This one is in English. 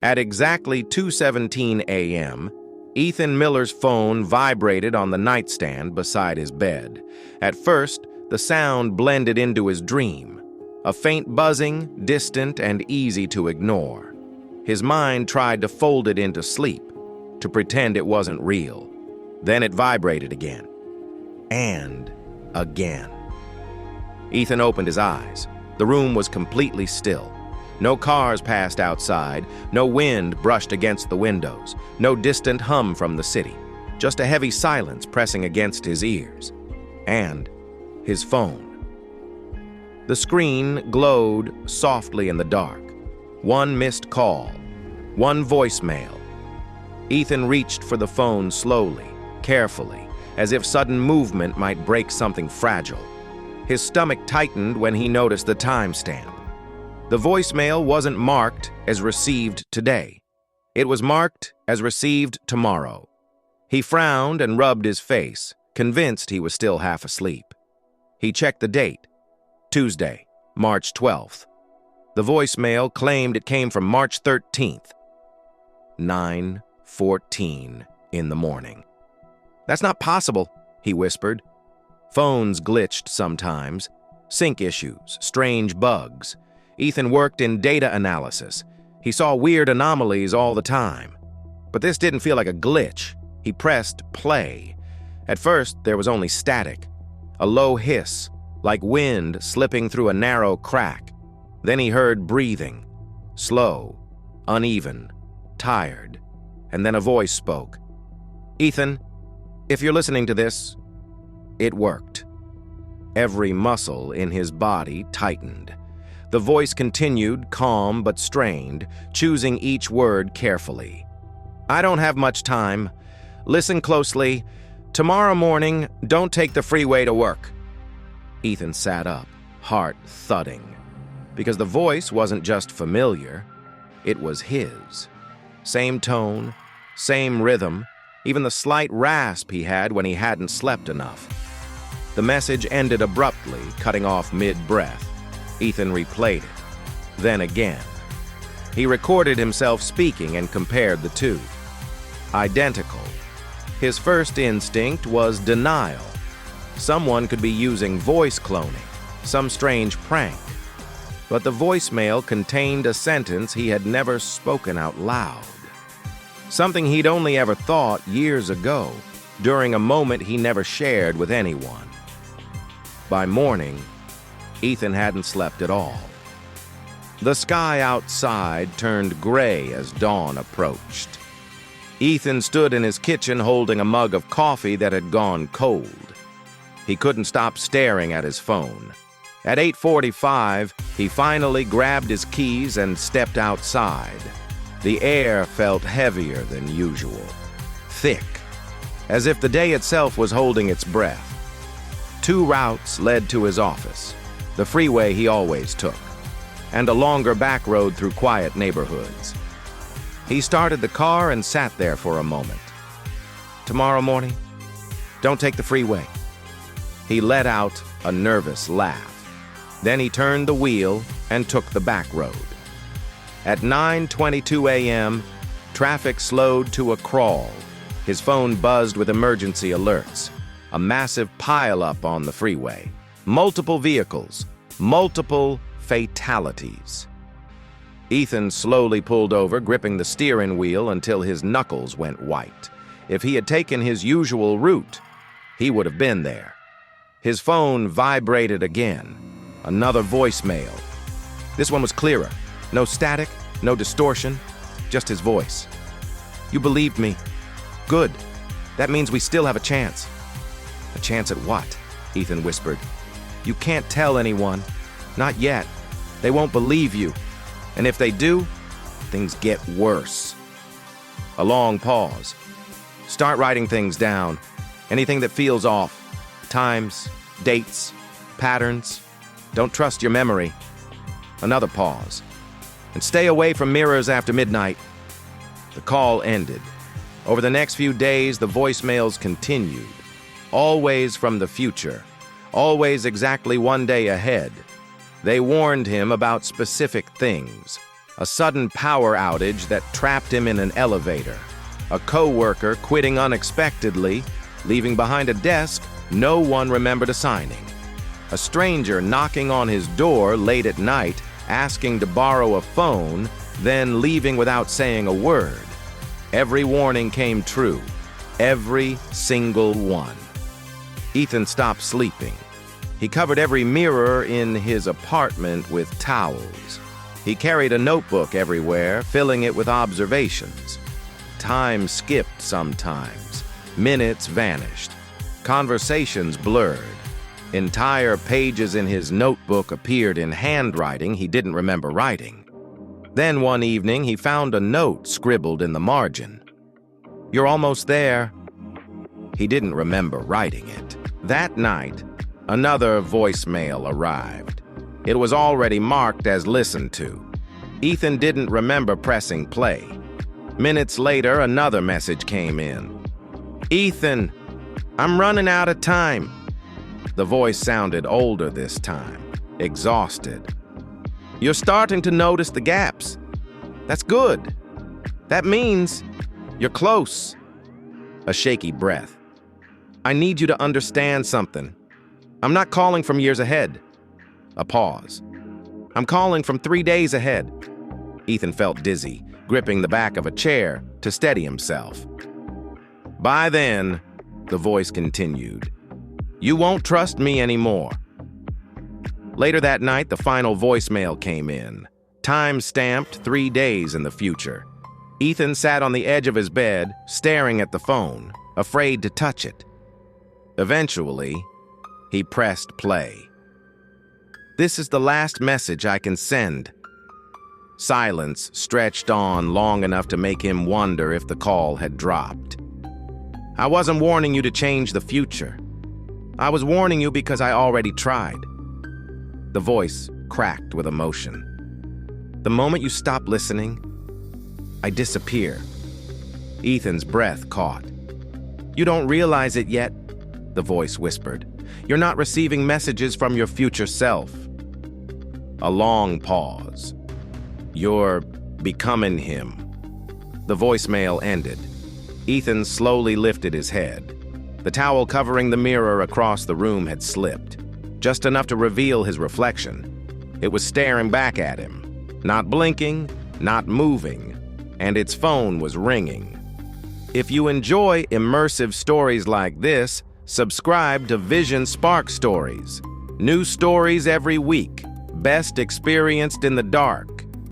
At exactly 2:17 a.m., Ethan Miller's phone vibrated on the nightstand beside his bed. At first, the sound blended into his dream, a faint buzzing, distant and easy to ignore. His mind tried to fold it into sleep, to pretend it wasn't real. Then it vibrated again. And again. Ethan opened his eyes. The room was completely still. No cars passed outside, no wind brushed against the windows, no distant hum from the city, just a heavy silence pressing against his ears. And his phone. The screen glowed softly in the dark. One missed call, one voicemail. Ethan reached for the phone slowly, carefully, as if sudden movement might break something fragile. His stomach tightened when he noticed the timestamp. The voicemail wasn't marked as received today. It was marked as received tomorrow. He frowned and rubbed his face, convinced he was still half asleep. He checked the date, Tuesday, March 12th. The voicemail claimed it came from March 13th, 9:14 in the morning. "That's not possible," he whispered. Phones glitched sometimes, sync issues, strange bugs. Ethan worked in data analysis. He saw weird anomalies all the time. But this didn't feel like a glitch. He pressed play. At first, there was only static, a low hiss, like wind slipping through a narrow crack. Then he heard breathing, slow, uneven, tired. And then a voice spoke. "Ethan, if you're listening to this," it worked. Every muscle in his body tightened. The voice continued, calm but strained, choosing each word carefully. "I don't have much time. Listen closely. Tomorrow morning, don't take the freeway to work." Ethan sat up, heart thudding, because the voice wasn't just familiar, it was his. Same tone, same rhythm, even the slight rasp he had when he hadn't slept enough. The message ended abruptly, cutting off mid-breath. Ethan replayed it, then again. He recorded himself speaking and compared the two. Identical. His first instinct was denial. Someone could be using voice cloning, some strange prank. But the voicemail contained a sentence he had never spoken out loud. Something he'd only ever thought years ago, during a moment he never shared with anyone. By morning, Ethan hadn't slept at all. The sky outside turned gray as dawn approached. Ethan stood in his kitchen holding a mug of coffee that had gone cold. He couldn't stop staring at his phone. At 8:45, he finally grabbed his keys and stepped outside. The air felt heavier than usual, thick, as if the day itself was holding its breath. 2 routes led to his office, the freeway he always took, and a longer back road through quiet neighborhoods. He started the car and sat there for a moment. "Tomorrow morning, don't take the freeway." He let out a nervous laugh. Then he turned the wheel and took the back road. At 9:22 a.m., traffic slowed to a crawl. His phone buzzed with emergency alerts. A massive pileup on the freeway. Multiple vehicles, multiple fatalities. Ethan slowly pulled over, gripping the steering wheel until his knuckles went white. If he had taken his usual route, he would have been there. His phone vibrated again. Another voicemail. This one was clearer. No static, no distortion, just his voice. "You believed me. Good. That means we still have a chance." "A chance at what?" Ethan whispered. "You can't tell anyone. Not yet. They won't believe you. And if they do, things get worse." A long pause. "Start writing things down. Anything that feels off. Times, dates, patterns. Don't trust your memory." Another pause. "And stay away from mirrors after midnight." The call ended. Over the next few days, the voicemails continued. Always from the future. Always exactly one day ahead. They warned him about specific things. A sudden power outage that trapped him in an elevator. A coworker quitting unexpectedly, leaving behind a desk no one remembered assigning. A stranger knocking on his door late at night, asking to borrow a phone, then leaving without saying a word. Every warning came true. Every single one. Ethan stopped sleeping. He covered every mirror in his apartment with towels. He carried a notebook everywhere, filling it with observations. Time skipped sometimes. Minutes vanished. Conversations blurred. Entire pages in his notebook appeared in handwriting he didn't remember writing. Then one evening, he found a note scribbled in the margin. "You're almost there." He didn't remember writing it. That night, another voicemail arrived. It was already marked as listened to. Ethan didn't remember pressing play. Minutes later, another message came in. "Ethan, I'm running out of time." The voice sounded older this time, exhausted. "You're starting to notice the gaps. That's good. That means you're close." A shaky breath. "I need you to understand something. I'm not calling from years ahead." A pause. "I'm calling from 3 days ahead." Ethan felt dizzy, gripping the back of a chair to steady himself. "By then," the voice continued, "you won't trust me anymore." Later that night, the final voicemail came in, time-stamped 3 days in the future. Ethan sat on the edge of his bed, staring at the phone, afraid to touch it. Eventually, he pressed play. "This is the last message I can send." Silence stretched on long enough to make him wonder if the call had dropped. "I wasn't warning you to change the future. I was warning you because I already tried." The voice cracked with emotion. "The moment you stop listening, I disappear." Ethan's breath caught. "You don't realize it yet," the voice whispered. "You're not receiving messages from your future self." A long pause. "You're becoming him." The voicemail ended. Ethan slowly lifted his head. The towel covering the mirror across the room had slipped, just enough to reveal his reflection. It was staring back at him, not blinking, not moving, and its phone was ringing. If you enjoy immersive stories like this, subscribe to Vision Spark Stories. New stories every week, best experienced in the dark.